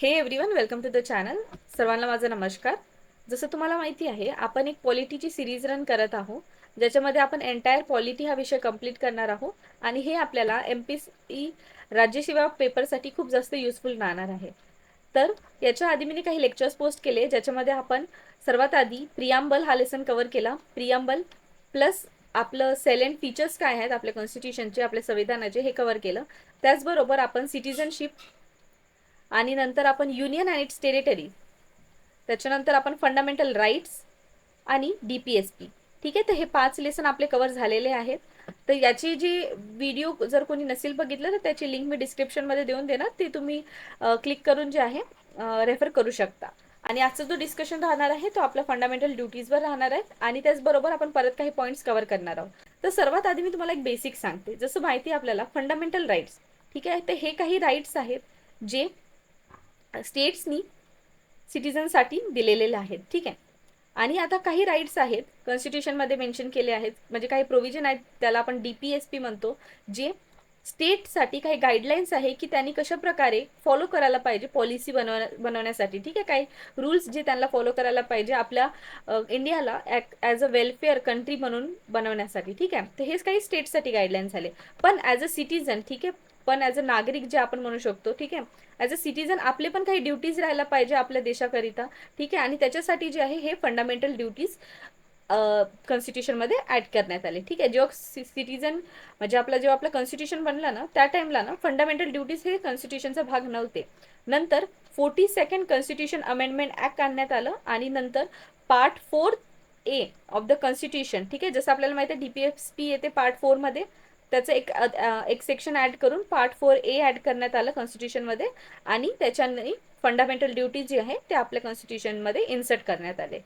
हे everyone, welcome to the channel. सर्वांना माझा नमस्कार. जसं तुम्हाला माहिती आहे, आपण एक पॉलिटीची सिरीज रन करत आहोत, ज्याच्यामध्ये आपण एंटायर पॉलिटी हा विषय कंप्लीट करणार आहोत आणि हे आपल्याला MPSC राज्यसेवा पेपरसाठी खूप जास्त युजफुल राहणार आहे. तर याच्या आधी मी काही लेक्चर्स पोस्ट केले, ज्याच्यामध्ये आपण सर्वात आधी प्रियांबल हा लेसन कव्हर केला. प्रियांबल प्लस आपलं सेलेंट फीचर्स काय आहेत आपल्या कॉन्स्टिट्यूशनचे, आपल्या संविधानाचे, हे कव्हर केलं. त्याचबरोबर आपण सिटिझनशिप आणि नंतर आपण युनियन अँड इट्स टेरिटरी, त्याच्यानंतर आपण फंडामेंटल राईट्स आणि DPSP. ठीक आहे, तर हे 5 लेसन आपले कव्हर झालेले आहेत. तर याची जी व्हिडिओ जर कोणी नसेल बघितलं तर त्याची लिंक मी डिस्क्रिप्शनमध्ये देऊन देणार, ते तुम्ही क्लिक करून जे आहे रेफर करू शकता. आणि आजचा जो डिस्कशन राहणार आहे तो आपल्या फंडामेंटल ड्युटीजवर राहणार आहे आणि त्याचबरोबर आपण परत काही पॉईंट्स कव्हर करणार आहोत. तर सर्वात आधी मी तुम्हाला एक बेसिक सांगते. जसं माहिती आहे आपल्याला फंडामेंटल राईट्स, ठीक आहे, तर हे काही राईट्स आहेत जे स्टेट्सनी सिटिझनसाठी दिलेले आहेत. ठीक आहे, आणि आता काही राईट्स आहेत कॉन्स्टिट्यूशनमध्ये मेन्शन केले आहेत, म्हणजे काही प्रोव्हिजन आहेत, त्याला आपण DPSP म्हणतो, जे स्टेटसाठी काही गाईडलाईन्स आहे की त्यांनी कशा प्रकारे फॉलो करायला पाहिजे पॉलिसी बनवण्यासाठी. ठीक आहे, काही रूल्स जे त्यांना फॉलो करायला पाहिजे आपल्या इंडियाला ॲज अ वेलफेअर कंट्री म्हणून बनवण्यासाठी. ठीक आहे, तर हेच काही स्टेटसाठी गाईडलाईन्स झाले. पण ॲज अ सिटिझन, ठीक आहे, पण ॲज अ नागरिक जे आपण म्हणू शकतो, ठीक आहे, ॲज अ सिटिझन आपले पण काही ड्युटीज राहायला पाहिजे आपल्या देशाकरिता. ठीक आहे, आणि त्याच्यासाठी जे आहे हे फंडामेंटल ड्युटीज कॉन्स्टिट्यूशनमध्ये ॲड करण्यात आले. ठीक आहे, जेव्हा सिटिझन म्हणजे जेव्हा आपलं कॉन्स्टिट्यूशन बनलं ना, त्या टाइमला ना फंडामेंटल ड्युटीज हे कॉन्स्टिट्यूशनचा भाग नव्हते. नंतर 42nd कॉन्स्टिट्यूशन अमेंडमेंट ॲक्ट आणण्यात आलं आणि नंतर Part 4A of the constitution, ठीक आहे, जसं आपल्याला माहिती आहे DPSP येते Part 4मध्ये, त्याचं एक सेक्शन ॲड करून Part 4A ॲड करण्यात आलं कॉन्स्टिट्यूशनमध्ये आणि त्याच्याने फंडामेंटल ड्युटी जी आहे ते आपल्या कॉन्स्टिट्यूशनमध्ये इन्सर्ट करण्यात आले.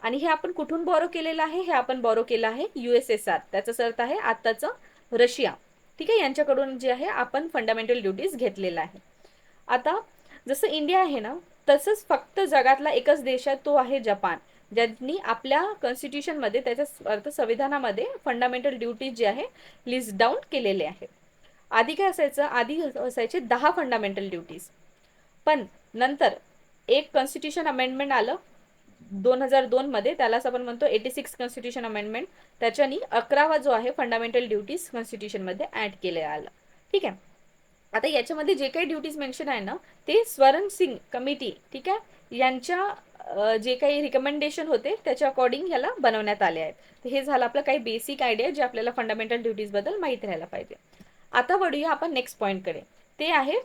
आणि हे आपण कुठून बॉरो केलेलं आहे? हे आपण बॉरो केलं आहे USSR, त्याचा अर्थ आहे आत्ताचं रशिया. ठीक आहे, यांच्याकडून जे आहे आपण फंडामेंटल ड्युटीज घेतलेला आहे. आता जसं इंडिया आहे ना, तसंच फक्त जगातला एकच देश आहे, तो आहे जपान, ज्यांनी आपल्या कॉन्स्टिट्यूशनमध्ये त्याच्या अर्थ संविधानामध्ये फंडामेंटल ड्युटीज जे आहे लिस्ट डाऊन केलेले आहे. आधी काय असायचं? आधी असायचे 10 फंडामेंटल ड्युटीज, पण नंतर एक कॉन्स्टिट्यूशन अमेंडमेंट आलं 2002मध्ये, त्यालाच आपण म्हणतो 86 कॉन्स्टिट्यूशन अमेंडमेंट. त्याच्यानी 11वा जो आहे फंडामेंटल ड्युटीज कॉन्स्टिट्यूशनमध्ये ॲड केले आलं. ठीक आहे, आता याच्यामध्ये जे काही ड्युटीज मेन्शन आहे ना, ते स्वरण सिंग कमिटी, ठीक आहे, यांच्या जे काही रिकमेंडेशन होते त्याच्या अकॉर्डिंग याला बनवण्यात आले आहेत. तर हे झालं आपलं काही बेसिक आयडिया जे आपल्याला फंडामेंटल ड्युटीजबद्दल माहीत राहायला पाहिजे. आता वळूया आपण नेक्स्ट पॉईंटकडे, ते आहे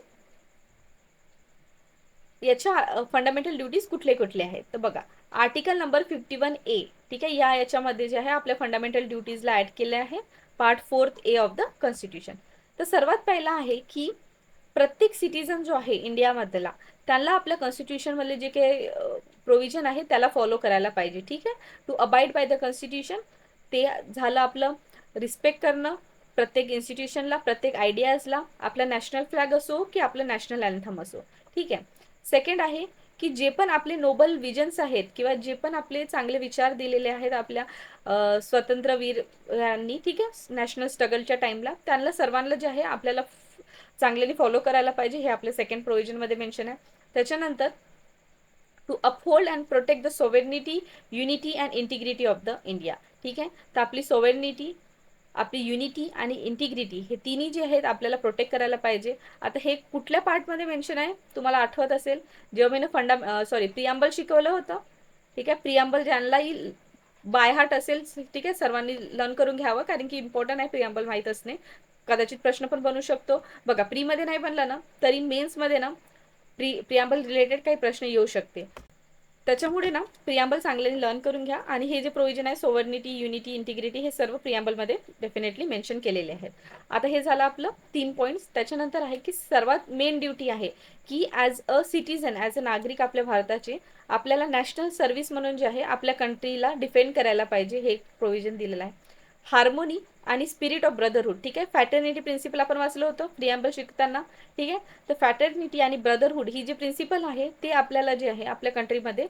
याच्या फंडामेंटल ड्युटीज कुठले कुठले आहेत. तर बघा, आर्टिकल नंबर 51A, ठीक आहे, याच्यामध्ये जे आहे आपल्या फंडामेंटल ड्युटीजला ॲड केले आहे Part 4A of the constitution. तर सर्वात पहिला आहे की प्रत्येक सिटिझन जो आहे इंडियामधला, त्याला आपल्या कॉन्स्टिट्यूशनमधले जे काही प्रोव्हिजन आहे त्याला फॉलो करायला पाहिजे. ठीक आहे, to abide by the constitution. ते झालं आपलं रिस्पेक्ट करणं प्रत्येक इन्स्टिट्यूशनला, प्रत्येक आयडियाजला, आपला नॅशनल फ्लॅग असो की आपलं नॅशनल अँथम असो. ठीक आहे, सेकंड आहे की जे पण आपले नोबल विजन्स आहेत किंवा जे पण आपले चांगले विचार दिलेले आहेत आपल्या स्वतंत्रवीर यांनी, ठीक आहे, नॅशनल स्ट्रगलच्या टाइमला, त्यांना सर्वांना जे आहे आपल्याला चांगल्याने फॉलो करायला पाहिजे. हे आपल्या सेकंड प्रोव्हिजनमध्ये मेन्शन आहे. त्याच्यानंतर to uphold and protect the sovereignty, unity and integrity of the India. ठीक आहे, तर आपली सोव्हरेनिटी, आपली युनिटी आणि इंटिग्रिटी हे तिन्ही जे आहेत आपल्याला प्रोटेक्ट करायला पाहिजे. आता हे कुठल्या पार्टमध्ये मेन्शन आहे तुम्हाला आठवत असेल, जेव्हा मी प्रियांबल शिकवलं होतं. ठीक आहे, प्रियांबल ज्यांनाही बाय हार्ट असेल, ठीक आहे, सर्वांनी लर्न करून घ्यावं, कारण की इम्पॉर्टंट आहे प्रियांबल माहीत असणे. कदाचित प्रश्न पण बनू शकतो. बघा, प्रीमध्ये नाही बनला ना तरी मेन्समध्ये ना प्रियांबल रिलेटेड काही प्रश्न येऊ शकते. त्याच्यामुळे ना प्रियांबल चांगल्याने लर्न करून घ्या. आणि हे जे प्रोव्हिजन आहे सोव्हर्निटी, युनिटी, इंटिग्रिटी, हे सर्व प्रियांबलमध्ये डेफिनेटली मेन्शन केलेले आहेत. आता हे झालं आपलं 3 पॉईंट्स. त्याच्यानंतर आहे की सर्वात मेन ड्युटी आहे की as a citizen, as a नागरिक आपल्या भारताचे, आपल्याला नॅशनल सर्व्हिस म्हणून जे आहे आपल्या कंट्रीला डिफेंड करायला पाहिजे. हे प्रोव्हिजन दिलेलं आहे. हार्मोनी आणि स्पिरिट ऑफ ब्रदरहूड, ठीक आहे, फॅटर्निटी प्रिन्सिपल आपण वाचलं होतं प्रियांबल शिकताना. ठीक आहे, तर फॅटर्निटी आणि ब्रदरहूड ही जी प्रिन्सिपल आहे ते आपल्याला जे आहे आपल्या कंट्रीमध्ये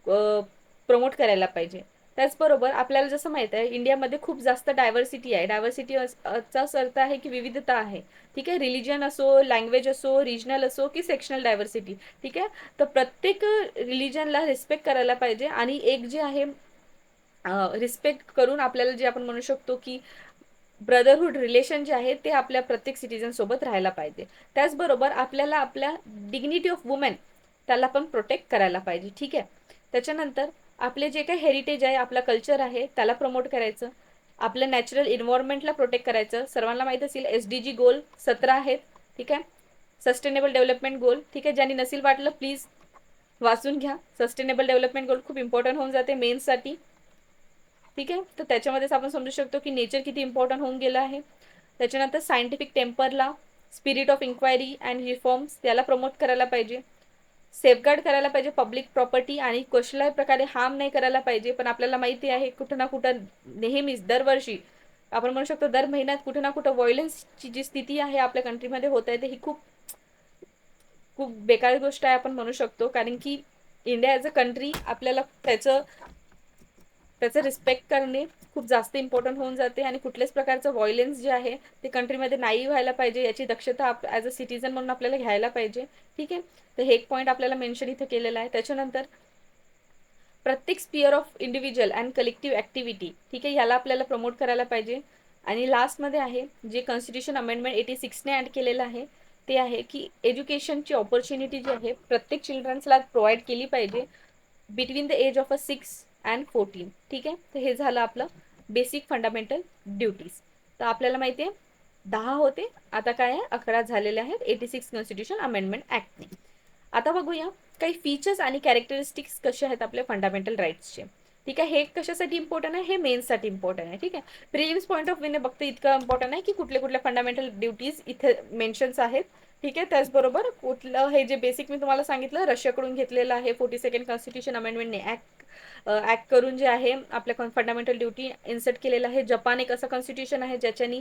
प्रमोट करायला पाहिजे. त्याचबरोबर आपल्याला जसं माहित आहे इंडियामध्ये खूप जास्त डायव्हर्सिटी आहे. डायव्हर्सिटीचा अर्थ आहे की विविधता आहे. ठीक आहे, रिलिजन असो, लँग्वेज असो, रिजनल असो की सेक्शनल डायव्हर्सिटी. ठीक आहे, तर प्रत्येक रिलिजनला रिस्पेक्ट करायला पाहिजे आणि एक जे आहे रिस्पेक्ट करून आपल्याला जे आपण म्हणू शकतो की ब्रदरहूड रिलेशन जे आहे ते आपल्या प्रत्येक सिटीजन सोबत राहायला पाहिजे. त्याचबरोबर आपल्याला आपल्या डिग्निटी ऑफ वुमेन त्याला पण प्रोटेक्ट करायला पाहिजे. ठीक आहे, त्याच्यानंतर आपले जे काही हेरिटेज आहे, आपला कल्चर आहे त्याला प्रमोट करायचं, आपल्या नॅचरल इन्व्हायरमेंटला प्रोटेक्ट करायचं. सर्वांना माहीत असेल SDG गोल 17 आहेत. ठीक आहे, सस्टेनेबल डेव्हलपमेंट गोल. ठीक आहे, ज्यांनी नसेल वाटलं प्लीज वाचून घ्या. सस्टेनेबल डेव्हलपमेंट गोल खूप इम्पॉर्टंट होऊन जाते मेन्ससाठी. ठीक आहे, तर त्याच्यामध्येच आपण समजू शकतो की नेचर किती इम्पॉर्टंट होऊन गेलं आहे. त्याच्यानंतर सायंटिफिक टेम्परला, spirit of inquiry and reforms त्याला प्रमोट करायला पाहिजे. सेफगार्ड करायला पाहिजे पब्लिक प्रॉपर्टी आणि कुठल्याही प्रकारे हार्म नाही करायला पाहिजे. पण आपल्याला माहिती आहे कुठं ना कुठं नेहमीच दरवर्षी आपण म्हणू शकतो दर महिन्यात कुठं ना कुठं व्हायलन्सची जी स्थिती आहे आपल्या कंट्रीमध्ये होत आहे, ही खूप खूप बेकार गोष्ट आहे आपण म्हणू शकतो. कारण की इंडिया ॲज अ कंट्री आपल्याला त्याचं रिस्पेक्ट करणे खूप जास्त इम्पॉर्टंट होऊन जाते आणि कुठल्याच प्रकारचं व्हायलन्स जे आहे ते कंट्रीमध्ये नाही व्हायला पाहिजे, याची दक्षता ॲज अ सिटीजन म्हणून आपल्याला घ्यायला पाहिजे. ठीक आहे, तर हे एक पॉईंट आपल्याला मेन्शन इथं केलेला आहे. त्याच्यानंतर प्रत्येक sphere of individual and collective activity, ठीक आहे, ह्याला आपल्याला प्रमोट करायला पाहिजे. आणि लास्टमध्ये आहे जे कॉन्स्टिट्यूशन अमेंडमेंट 86ने ॲड केलेलं आहे, ते आहे की एज्युकेशनची ऑपॉर्च्युनिटी जी आहे प्रत्येक चिल्ड्रन्सला प्रोव्हाइड केली पाहिजे between the age of 6 and 14. ठीक आहे, तर हे झालं आपलं बेसिक फंडामेंटल ड्युटीज. तर आपल्याला माहिती आहे 10 होते, आता काय आहे 11 झालेले आहेत 86 कॉन्स्टिट्यूशन अमेंडमेंट ॲक्टने. आता बघूया काही फीचर्स आणि कॅरेक्टरिस्टिक्स कसे आहेत आपल्या फंडामेंटल राईट्सचे. ठीक आहे, हे कशासाठी इम्पॉर्टंट आहे, हे मेन्ससाठी इम्पॉर्टंट आहे. ठीक आहे, प्रिलिम्स पॉईंट ऑफ व्ह्यूने बघते इतकं इम्पॉर्टंट आहे की कुठले कुठले फंडामेंटल ड्युटीज इथे मेन्शन्स आहेत. ठीक आहे, त्याचबरोबर कुठलं हे जे बेसिक मी तुम्हाला सांगितलं रशियाकडून घेतलेलं आहे 42nd कॉन्स्टिट्यूशन अमेंडमेंटने ॲक्ट करून जे आहे आपल्या फंडामेंटल ड्युटी इन्सर्ट केलेलं आहे. जपान एक असं कॉन्स्टिट्यूशन आहे ज्याच्यानी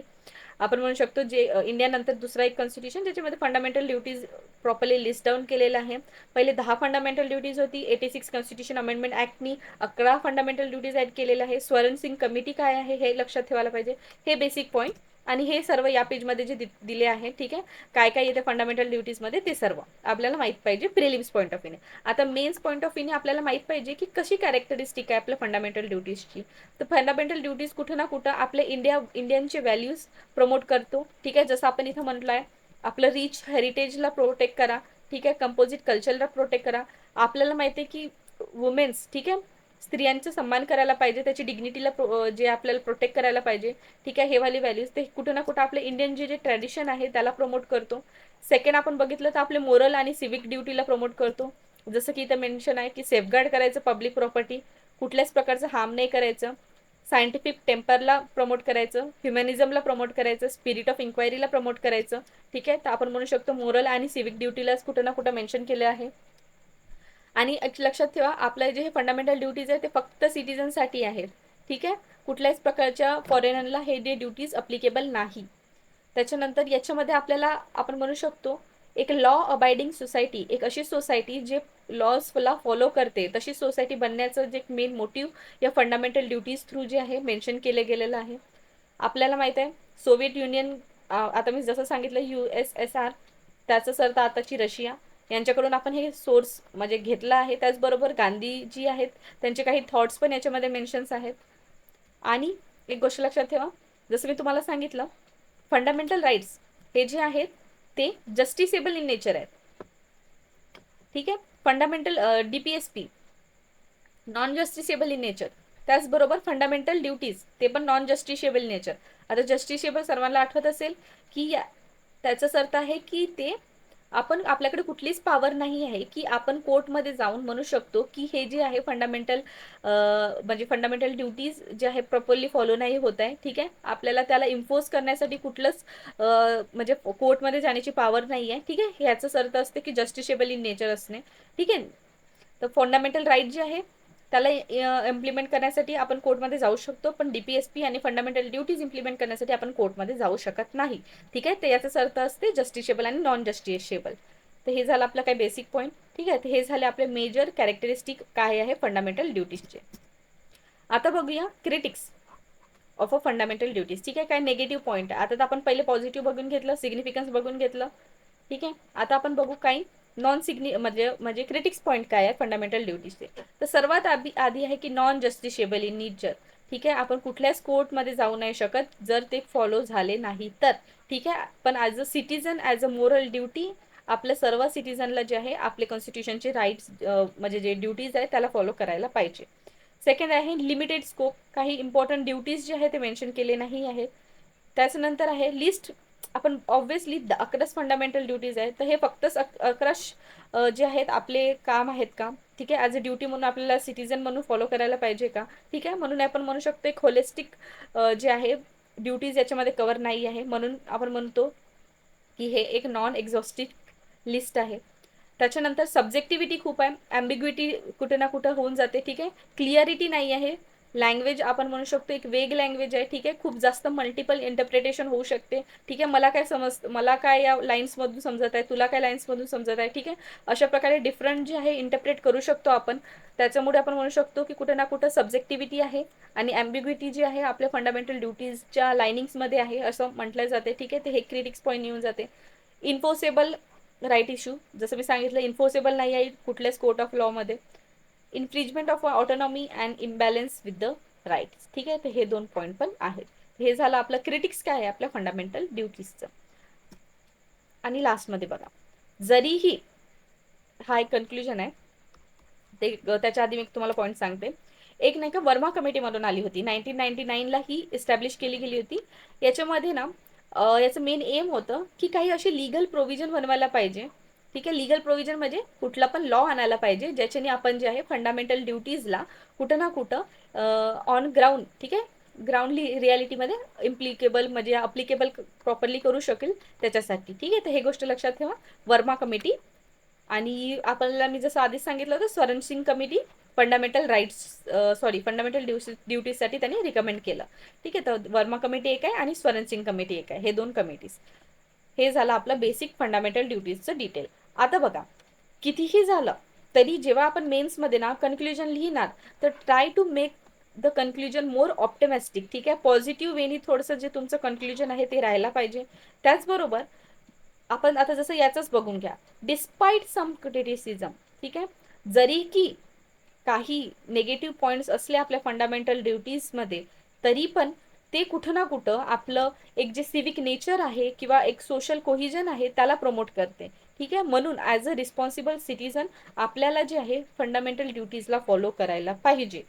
आपण म्हणू शकतो जे इंडियानंतर दुसरा एक कॉन्स्टिट्यूशन ज्याच्यामध्ये fundamental duties properly list down केलेलं आहे. पहिले 10 फंडामेंटल ड्युटीज होती, 86 कॉन्स्टिट्यूशन अमेंडमेंट ॲक्टनी 11 फंडामेंटल ड्युटीज ॲड केलेलं आहे. स्वरण सिंग कमिटी काय आहे हे लक्षात ठेवायला पाहिजे. हे बेसिक पॉईंट आणि हे सर्व या पेजमध्ये जे दिले आहे. ठीक आहे, काय काय येते फंडामेंटल ड्युटीजमध्ये ते सर्व आपल्याला माहीत पाहिजे प्रिलिम्स पॉईंट ऑफ व्ह्यूने. आता मेन्स पॉईंट ऑफ व्ह्यूने आपल्याला माहीत पाहिजे की कशी कॅरेक्टरिस्टिक आहे आपल्या फंडामेंटल ड्युटीजची. तर फंडामेंटल ड्युटीज कुठं ना कुठं आपले इंडियनचे व्हॅल्यूज प्रमोट करतो. ठीक आहे, जसं आपण इथं म्हटलं आहे आपलं रिच हेरिटेजला प्रोटेक्ट करा. ठीक आहे, कंपोजिट कल्चरला प्रोटेक्ट करा. आपल्याला माहिती आहे की वुमेन्स, ठीक आहे, स्त्रियांचा सन्मान करायला पाहिजे, त्याची डिग्निटीला जे आपल्याला प्रोटेक्ट करायला पाहिजे. ठीक आहे, हे वाली व्हॅल्यूज ते कुठं ना कुठं आपले इंडियन जे ट्रॅडिशन आहे त्याला प्रमोट करतो. सेकंड आपण बघितलं तर आपले मोरल आणि सिविक ड्युटीला प्रमोट करतो. जसं की इथं मेन्शन आहे की सेफगार्ड करायचं पब्लिक प्रॉपर्टी, कुठल्याच प्रकारचं हार्म नाही करायचं, सायंटिफिक टेम्परला प्रमोट करायचं, ह्युमॅनिझमला प्रमोट करायचं, स्पिरिट ऑफ इन्क्वायरीला प्रमोट करायचं. ठीक आहे, तर आपण म्हणू शकतो मोरल आणि सिविक ड्युटीलाच कुठं ना कुठं मेन्शन केलं आहे. आणि लक्षात ठेवा आपलं जे हे फंडामेंटल ड्युटीज आहे ते फक्त सिटीजनसाठी आहेत. ठीक आहे, कुठल्याच प्रकारच्या फॉरेनरला हे जे ड्युटीज अप्लिकेबल नाही. त्याच्यानंतर याच्यामध्ये आपल्याला आपण म्हणू शकतो एक लॉ अबाइडिंग सोसायटी, एक अशी सोसायटी जे लॉजला फॉलो करते तशी सोसायटी बनण्याचं जे मेन मोटिव्ह या फंडामेंटल ड्युटीज थ्रू जे आहे मेन्शन केले गेलेलं आहे. आपल्याला माहित आहे सोव्हिएट युनियन, आता मी जसं सांगितलं USSR, त्याचंच अर्थ आताची रशिया, यांच्याकडून आपण हे सोर्स म्हणजे घेतला आहे. त्याचबरोबर गांधीजी आहेत त्यांचे काही थॉट्स पण याच्यामध्ये मेन्शन्स आहेत. आणि एक गोष्ट लक्षात ठेवा, जसं मी तुम्हाला सांगितलं फंडामेंटल राईट्स हे जे आहेत ते जस्टिसेबल इन नेचर आहेत. ठीक आहे, fundamental DPSP non justiciable in nature. त्याचबरोबर फंडामेंटल ड्युटीज ते पण नॉन जस्टिशिएबल नेचर. आता जस्टिशिएबल सर्वांना आठवत असेल की त्याचाच अर्थ आहे की ते आपण आपल्याकडे कुठलीच पॉवर नाही आहे की आपण कोर्टमध्ये जाऊन म्हणू शकतो की हे जे आहे फंडामेंटल म्हणजे फंडामेंटल ड्युटीज जे आहे प्रॉपरली फॉलो नाही होत आहे. ठीक आहे, आपल्याला त्याला इम्पोज करण्यासाठी कुठलंच म्हणजे कोर्टमध्ये जाण्याची पॉवर नाही आहे. ठीक आहे, ह्याचाच अर्थ असते की जस्टिशिएबल इन नेचर असणे. ठीक आहे, तर फंडामेंटल राईट जे आहे त्याला इम्प्लिमेंट करण्यासाठी आपण कोर्टमध्ये जाऊ शकतो, पण DPSP आणि फंडामेंटल ड्युटीज इम्प्लिमेंट करण्यासाठी आपण कोर्टमध्ये जाऊ शकत नाही. ठीक आहे, तर याचाच अर्थ असते जस्टिशिएबल आणि नॉन जस्टिशिएबल. तर हे झालं आपलं काही बेसिक पॉईंट. ठीक आहे, तर हे झाले आपले मेजर कॅरेक्टरिस्टिक काय आहे फंडामेंटल ड्युटीजचे. आता बघूया critics of a fundamental duties. ठीक आहे, काय निगेटिव्ह पॉईंट आहे. आता तर आपण पहिले पॉझिटिव्ह बघून घेतलं, सिग्निफिकन्स बघून घेतलं. ठीक आहे, आता आपण बघू काही नॉन म्हणजे क्रिटिक्स पॉईंट काय आहे फंडामेंटल ड्युटीजचे. तर सर्वात आधी आहे की नॉन जस्टिशेबल इन नेचर. ठीक आहे, आपण कुठल्याच कोर्टमध्ये जाऊ नाही शकत जर ते फॉलो झाले नाही तर. ठीक आहे, पण as a citizen, as a moral duty आपल्या सर्व सिटीजनला जे आहे आपले कॉन्स्टिट्यूशनचे राईट्स म्हणजे जे ड्युटीज आहे त्याला फॉलो करायला पाहिजे. सेकंड आहे लिमिटेड स्कोप, काही इम्पॉर्टंट ड्युटीज जे आहे ते मेन्शन केले नाही आहेत. त्याच्यानंतर आहे लिस्ट, आपण ऑब्व्हियसली 11 फंडामेंटल ड्युटीज आहेत, तर हे फक्तच 11 जे आहेत आपले काम आहेत का. ठीक आहे, ॲज अ ड्युटी म्हणून आपल्याला सिटीजन म्हणून फॉलो करायला पाहिजे का. ठीक आहे, म्हणून आपण म्हणू शकतो एक होलिस्टिक जे आहे ड्युटीज याच्यामध्ये कव्हर नाही आहे, म्हणून आपण म्हणतो की हे एक नॉन एक्झॉस्टिव्ह लिस्ट आहे. त्याच्यानंतर सब्जेक्टिव्हिटी खूप आहे, ॲम्बिग्विटी कुठे ना कुठं होऊन जाते. ठीक आहे, क्लिअरिटी नाही आहे. लँग्वेज आपण म्हणू शकतो एक वेग लँग्वेज आहे. ठीक आहे, खूप जास्त मल्टिपल इंटरप्रिटेशन होऊ शकते. ठीक आहे, मला काय या लाईन्समधून समजत आहे, तुला काय लाईन्समधून समजत आहे. ठीक आहे, अशा प्रकारे डिफरंट जे आहे इंटरप्रेट करू शकतो आपण. त्याच्यामुळे आपण म्हणू शकतो की कुठे ना कुठं सब्जेक्टिव्हिटी आहे आणि ॲम्बिग्विटी जी आहे आपल्या फंडामेंटल ड्युटीजच्या लाईनिंग्समध्ये आहे असं म्हटलं जाते. ठीक आहे, ते हे क्रिटिक्स पॉईंट येऊन जाते. इन्फोर्सेबल राईट इश्यू, जसं मी सांगितलं इन्फोर्सेबल नाही आहे कुठल्याच कोर्ट ऑफ लॉमध्ये. Infringement of autonomy and imbalance with the rights. ठीक आहे, तर हे 2 पॉईंट पण आहेत. हे झालं आपलं क्रिटिक्स काय आहे आपल्या फंडामेंटल ड्युटीजचं. आणि लास्टमध्ये बघा, जरीही हा एक कन्क्लुजन आहे, ते त्याच्या आधी मी तुम्हाला पॉईंट सांगते. एक नाही का वर्मा कमिटीमधून आली होती, 1999ला ही इस्टॅब्लिश केली गेली होती. याच्यामध्ये ना याचं मेन एम होतं की काही असे लिगल प्रोव्हिजन बनवायला पाहिजे. ठीक आहे, लिगल प्रोव्हिजन म्हणजे कुठला पण लॉ आणायला पाहिजे ज्याच्याने आपण जे आहे फंडामेंटल ड्युटीजला कुठं ना कुठं ऑन ग्राउंड, ठीक आहे, ग्राउंड रियालिटीमध्ये इम्प्लिकेबल म्हणजे अप्लिकेबल प्रॉपरली करू शकेल त्याच्यासाठी. ठीक आहे, तर हे गोष्ट लक्षात ठेवा, वर्मा कमिटी. आणि आपल्याला मी जसं आधीच सांगितलं होतं Swaran Singh committee fundamental fundamental ड्युटीजसाठी त्यांनी रिकमेंड केलं. ठीक आहे, तर वर्मा कमिटी एक आहे आणि स्वरण सिंग कमिटी एक आहे, हे 2 कमिटीज. हे झालं आपलं बेसिक फंडामेंटल ड्युटीजचं डिटेल. आता बघा, कितीही झालं तरी जेव्हा आपण मेन्समध्ये ना कन्क्ल्युजन लिहिणार तर try to make the conclusion more optimistic. ठीक आहे, पॉझिटिव्ह वेनी थोडंसं जे तुमचं कन्क्ल्युजन आहे ते राहायला पाहिजे. त्याचबरोबर आपण आता जसं याचंच बघून घ्या, डिस्पाईट सम क्रिटिसिझम. ठीक आहे, जरी की काही निगेटिव्ह पॉईंट्स असले आपल्या फंडामेंटल ड्युटीजमध्ये, तरी पण ते कुठं ना कुठं आपलं एक जे सिविक नेचर आहे किंवा एक सोशल कोहिजन आहे त्याला प्रमोट करते. ठीक आहे, म्हणून ॲज अ रिस्पॉन्सिबल सिटीजन आपल्याला जे आहे फंडामेंटल ड्युटीजला फॉलो करायला पाहिजे.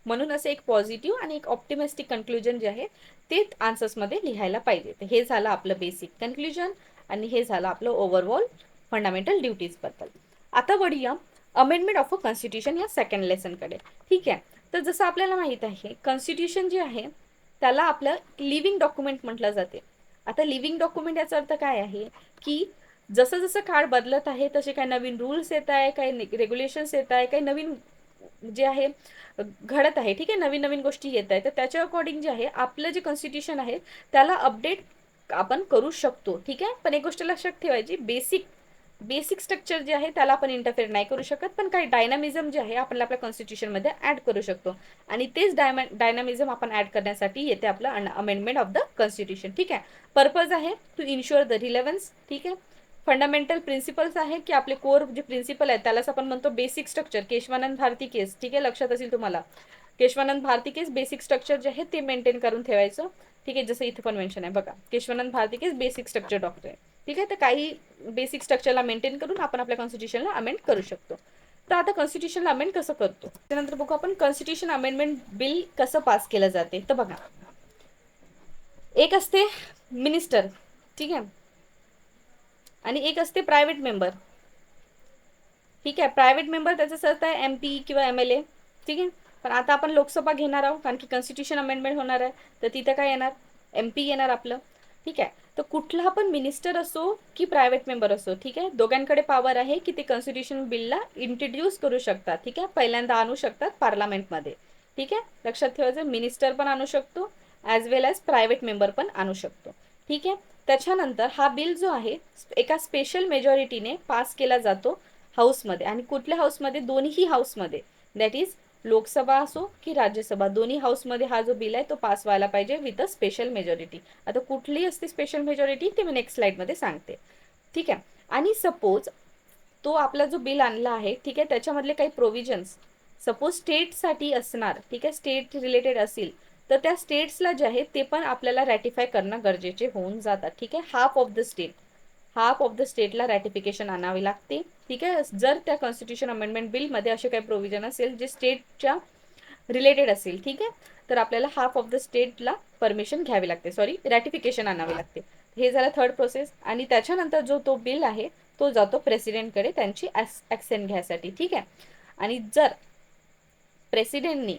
म्हणून असं एक पॉझिटिव्ह आणि एक ऑप्टिमिस्टिक कन्क्लुजन जे आहे ते आन्सर्समध्ये लिहायला पाहिजे. तर हे झालं आपलं बेसिक कन्क्लुजन आणि हे झालं आपलं ओव्हरऑल फंडामेंटल ड्युटीजबद्दल. आता वळूया अमेंडमेंट ऑफ अ कॉन्स्टिट्यूशन या सेकंड लेसनकडे. ठीक आहे, तर जसं आपल्याला माहित आहे कॉन्स्टिट्यूशन जे आहे त्याला आपलं लिव्हिंग डॉक्युमेंट म्हटलं जाते. आता लिव्हिंग डॉक्युमेंट याचा अर्थ काय आहे की जसं जसं काळ बदलत आहे तसे काही नवीन रूल्स येत आहे, काही रेग्युलेशन्स येत आहे, काही नवीन जे आहे घडत आहे. ठीक आहे, नवीन नवीन गोष्टी येत आहेत, तर त्याच्या अकॉर्डिंग जे आहे आपलं जे कॉन्स्टिट्यूशन आहे त्याला अपडेट आपण करू शकतो. ठीक आहे, पण एक गोष्ट लक्षात ठेवायची, बेसिक स्ट्रक्चर जे आहे त्याला आपण इंटरफेअर नाही करू शकत, पण काही डायनामिझम जे आहे आपण आपल्या कॉन्स्टिट्यूशनमध्ये ॲड करू शकतो. आणि तेच डायनामिझम आपण ॲड करण्यासाठी येते आपलं अमेंडमेंट ऑफ द कॉन्स्टिट्यूशन. ठीक आहे, पर्पज आहे टू इन्शुअर द रिलेव्हन्स. ठीक आहे, फंडामेंटल प्रिन्सिपल्स आहे की आपले कोर जे प्रिन्सिपल आहेत त्यालाच आपण म्हणतो बेसिक स्ट्रक्चर. केशवानंद भारती केस, ठीक आहे, लक्षात असेल तुम्हाला, केशवानंद भारती केस बेसिक स्ट्रक्चर जे आहे ते मेंटेन करून ठेवायचं. ठीक आहे, जसं इथं पण मेन्शन आहे बघा, केशवानंद भारती केस बेसिक स्ट्रक्चर डॉक्टर आहे. ठीक आहे, तर काही बेसिक स्ट्रक्चरला मेंटेन करून आपण आपल्या कॉन्स्टिट्यूशनला अमेंड करू शकतो. तर आता कॉन्स्टिट्यूशनला अमेंड कसं करतो त्यानंतर बघू आपण कॉन्स्टिट्यूशन अमेंडमेंट बिल कसं पास केलं जाते. तर बघा, एक असते मिनिस्टर, ठीक आहे, आणि एक असते प्रायव्हेट मेंबर. ठीक आहे, प्रायव्हेट मेंबर त्याचा अर्थ आहे MP किंवा MLA. ठीक आहे, पण आता आपण लोकसभा घेणार आहोत कारण की कॉन्स्टिट्यूशन अमेंडमेंट होणार आहे, तर तिथं काय येणार, MP येणार आपलं. ठीक आहे, तर कुठला पण मिनिस्टर असो की प्रायव्हेट मेंबर असो, ठीक आहे, दोघांकडे पॉवर आहे की ते कॉन्स्टिट्यूशन बिलला इंट्रोड्यूस करू शकतात. ठीक आहे, पहिल्यांदा आणू शकतात पार्लमेंटमध्ये. ठीक आहे, लक्षात ठेवायचं, मिनिस्टर पण आणू शकतो ॲज वेल ॲज प्रायव्हेट मेंबर पण आणू शकतो. ठीक आहे, त्याच्यानंतर हा बिल जो आहे एका स्पेशल मेजॉरिटीने पास केला जातो हाऊसमध्ये. आणि कुठल्या हाऊसमध्ये, दोन्ही हाऊसमध्ये, दॅट इज लोकसभा असो की राज्यसभा, दोन्ही हाऊसमध्ये हा जो बिल आहे तो पास व्हायला पाहिजे विथ अ स्पेशल मेजॉरिटी. आता कुठली असते स्पेशल मेजॉरिटी ते मी नेक्स्ट स्लाइडमध्ये सांगते. ठीक आहे. आणि सपोज तो आपला जो बिल आणला आहे, ठीक आहे, त्याच्यामधले काही प्रोव्हिजन्स सपोज स्टेटसाठी असणार, ठीक आहे, स्टेट रिलेटेड असेल, तर त्या स्टेट्सला जे आहे ते पण आपल्याला रॅटिफाय करणं गरजेचे होऊन जातात. ठीक आहे. हाफ ऑफ द स्टेटला रॅटिफिकेशन आणावी लागते. ठीक आहे. जर त्या कॉन्स्टिट्यूशन अमेंडमेंट बिलमध्ये असे काही प्रोव्हिजन असेल जे स्टेटच्या रिलेटेड असेल, ठीक आहे, तर आपल्याला हाफ ऑफ द स्टेटला परमिशन घ्यावी लागते, सॉरी रॅटिफिकेशन आणावे लागते. हे झालं थर्ड प्रोसेस. आणि त्याच्यानंतर जो तो बिल आहे तो जातो प्रेसिडेंटकडे त्यांची ॲक्सेंट घ्यायसाठी. ठीक आहे. आणि जर प्रेसिडेंटनी,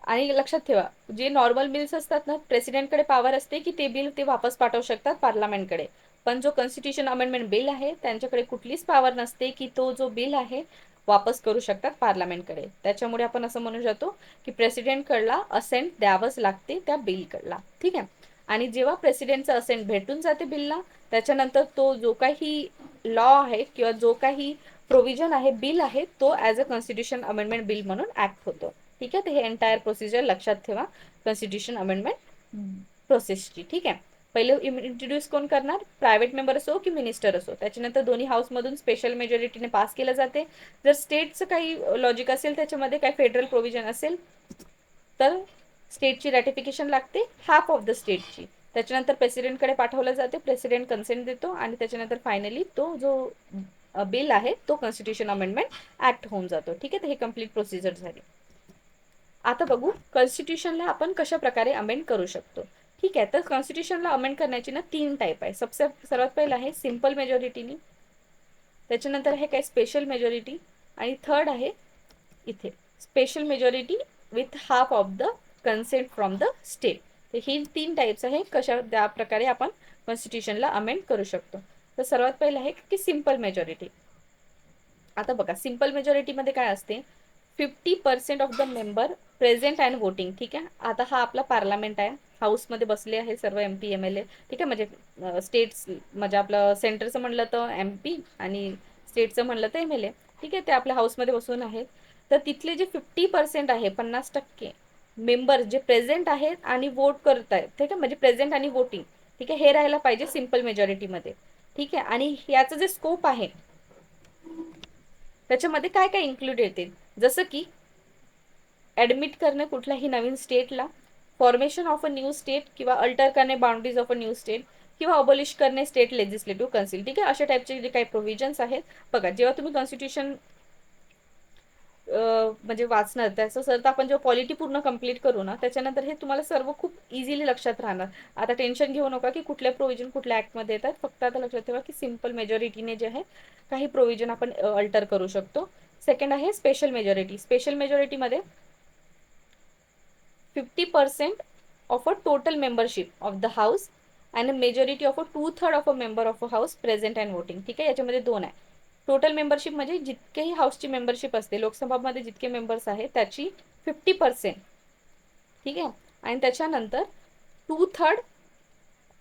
आणि लक्षात ठेवा जे नॉर्मल बिल्स असतात ना, प्रेसिडेंटकडे पॉवर असते की ते बिल ते वापस पाठवू शकतात पार्लमेंटकडे. पण जो कॉन्स्टिट्यूशन अमेंडमेंट बिल आहे त्यांच्याकडे कुठलीच पॉवर नसते की तो जो बिल आहे वापस करू शकतात पार्लमेंटकडे. त्याच्यामुळे आपण असं म्हणू शकतो की प्रेसिडेंटकडला असेंट द्यावंच लागते त्या बिलकडला. ठीक आहे. आणि जेव्हा प्रेसिडेंटचं असेंट भेटून जाते बिलला, त्याच्यानंतर तो जो काही लॉ आहे किंवा जो काही प्रोव्हिजन आहे, बिल आहे, तो as a constitution amendment bill म्हणून ऍक्ट होतो. ठीक आहे. तर हे एंटायर प्रोसिजर लक्षात ठेवा कॉन्स्टिट्यूशन अमेंडमेंट प्रोसेसची. ठीक आहे. पहिले इंट्रोड्यूस कोण करणार, प्रायव्हेट मेंबर असो की मिनिस्टर असो, त्याच्यानंतर दोन्ही हाऊसमधून स्पेशल मेजॉरिटीने पास केलं जाते. जर स्टेटचं काही लॉजिक असेल, त्याच्यामध्ये काही फेडरल प्रोव्हिजन असेल, तर स्टेटची रॅटिफिकेशन लागते, हाफ ऑफ द स्टेटची. त्याच्यानंतर प्रेसिडेंटकडे पाठवलं जाते, प्रेसिडेंट कन्सेंट देतो आणि त्याच्यानंतर फायनली तो जो बिल आहे तो कॉन्स्टिट्यूशन अमेंडमेंट ऍक्ट होऊन जातो. ठीक आहे. तर हे कम्प्लीट प्रोसिजर झाली. आता बघू कॉन्स्टिट्यूशनला आपण कशा प्रकारे अमेंड करू शकतो. ठीक आहे. तर कॉन्स्टिट्यूशनला अमेंड करण्याची ना 3 टाईप आहे. सर्वात पहिलं आहे सिम्पल मेजॉरिटीनी, त्याच्यानंतर आहे काय स्पेशल मेजॉरिटी, आणि थर्ड आहे इथे special majority with half of the consent from the state. तर ही 3 टाईप्स आहे कशा त्या प्रकारे आपण कॉन्स्टिट्यूशनला अमेंड करू शकतो. तर सर्वात पहिलं आहे की सिम्पल मेजॉरिटी. आता बघा सिम्पल मेजॉरिटीमध्ये काय असते, 50% of the member present and voting. ठीक आहे. आता हा आपला पार्लमेंट आहे, हाऊसमध्ये बसले आहे सर्व MP MLA. ठीक आहे. म्हणजे स्टेट्स म्हणजे आपलं सेंटरचं म्हणलं तर MP आणि स्टेटचं म्हणलं तर MLA. ठीक आहे. ते आपल्या हाऊसमध्ये बसून आहेत. तर तिथले जे 50% आहे, 50% मेंबर जे प्रेझेंट आहेत आणि वोट करत आहेत, ठीक आहे, म्हणजे प्रेझेंट आणि वोटिंग, ठीक आहे, हे राहायला पाहिजे सिम्पल मेजॉरिटीमध्ये. ठीक आहे. आणि याचं जे स्कोप आहे त्याच्यामध्ये काय काय इन्क्लूड येते, जसं की ॲडमिट करणे कुठल्याही नवीन स्टेटला, formation of a new state किंवा अल्टर करणे boundaries of a new state, किंवा अबॉलिश करणे स्टेट लेजिस्लेटिव्ह कौन्सिल. ठीक आहे. अशा टाईपचे जे काही प्रोव्हिजन्स आहेत. बघा जेव्हा तुम्ही कॉन्स्टिट्यूशन म्हणजे वाचणार त्याचं सर, तर आपण जेव्हा पॉलिटी पूर्ण कंप्लीट करू ना, त्याच्यानंतर हे तुम्हाला सर्व खूप इझिली लक्षात राहणार. आता टेन्शन घेऊ नका की कुठल्या प्रोव्हिजन कुठल्या ॲक्टमध्ये येतात. फक्त आता लक्षात ठेवा की सिम्पल मेजॉरिटीने जे आहे काही प्रोव्हिजन आपण अल्टर करू शकतो. सेकंड आहे स्पेशल मेजॉरिटी. स्पेशल मेजॉरिटीमध्ये 50% of a total membership of the house and a majority of a 2/3 of a member of a house present and voting. ठीक आहे. याच्यामध्ये दोन आहे. टोटल मेंबरशिप म्हणजे जितकेही हाऊसची मेंबरशिप असते, लोकसभामध्ये जितके मेंबर्स आहेत त्याची 50%. ठीक आहे. आणि त्याच्यानंतर 2/3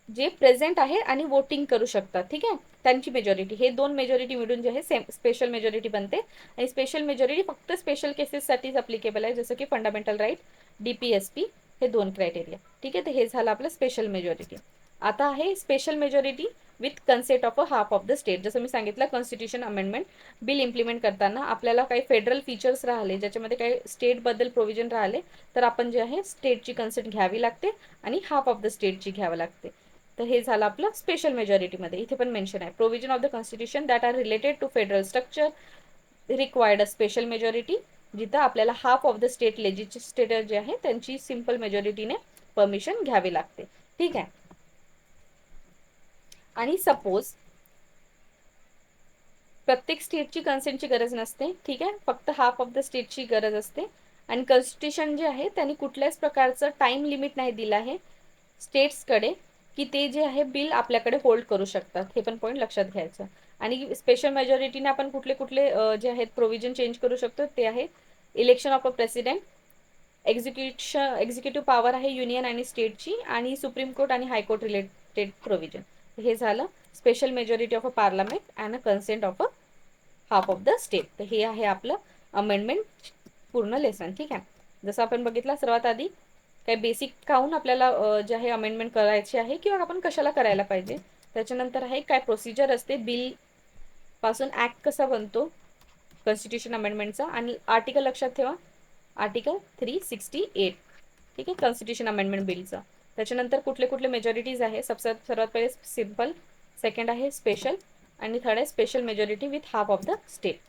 जे प्रेझेंट आहे आणि वोटिंग करू शकतात. ठीक आहे. त्यांची मेजॉरिटी, हे दोन मेजॉरिटी मिळून जे आहे स्पेशल मेजॉरिटी बनते. आणि स्पेशल मेजॉरिटी फक्त स्पेशल केसेससाठीच अप्लिकेबल आहे, जसं की फंडामेंटल राईट, DPSP, हे दोन क्रायटेरिया. ठीक आहे. तर हे झालं आपलं स्पेशल मेजॉरिटी. आता आहे special majority with consent of a half of the state. जसं मी सांगितलं कॉन्स्टिट्यूशन अमेंडमेंट बिल इम्प्लिमेंट करताना आपल्याला काही फेडरल फीचर्स राहिले, ज्याच्यामध्ये काही स्टेटबद्दल प्रोव्हिजन राहिले, तर आपण जे आहे स्टेटची कन्सेंट घ्यावी लागते आणि हाफ ऑफ द स्टेटची घ्यावी लागते. तर हे झालं आपलं स्पेशल मेजॉरिटीमध्ये. इथे पण मेन्शन आहे provision of the constitution that are related to federal structure required a special majority, जिथं आपल्याला half of the state legislator जे आहे त्यांची सिम्पल मेजॉरिटीने परमिशन घ्यावी लागते. ठीक आहे. आणि सपोज प्रत्येक स्टेटची कन्सेंटची गरज नसते. ठीक आहे. फक्त हाफ ऑफ द स्टेटची गरज असते. आणि कॉन्स्टिट्यूशन जे आहे त्यांनी कुठल्याच प्रकारचं टाइम लिमिट नाही दिलं आहे स्टेट्सकडे की ते जे आहे बिल आपल्याकडे होल्ड करू शकतात. हे पण पॉईंट लक्षात घ्यायचं. आणि स्पेशल मेजॉरिटीने आपण कुठले कुठले जे आहेत प्रोव्हिजन चेंज करू शकतो ते आहे election of a president, executive power आहे युनियन आणि स्टेटची, आणि सुप्रीम कोर्ट आणि हायकोर्ट रिलेटेड प्रोव्हिजन. हे झालं special majority of a parliament and a consent of a half of the state. तर हे आहे आपलं अमेंडमेंट पूर्ण लेसन. ठीक आहे. जसं आपण बघितलं सर्वात आधी काही बेसिक काहून आपल्याला जे आहे अमेंडमेंट करायची आहे किंवा आपण कशाला करायला पाहिजे. त्याच्यानंतर आहे काय प्रोसिजर असते बिल पासून ऍक्ट कसा बनतो कॉन्स्टिट्यूशन अमेंडमेंटचा, आणि आर्टिकल लक्षात ठेवा आर्टिकल 368. ठीक आहे, कॉन्स्टिट्यूशन अमेंडमेंट बिलचं. त्याच्यानंतर कुठले कुठले मेजॉरिटीज आहे, सर्वात पहिले सिम्पल, सेकंड आहे स्पेशल, आणि थर्ड आहे special majority with half of the state.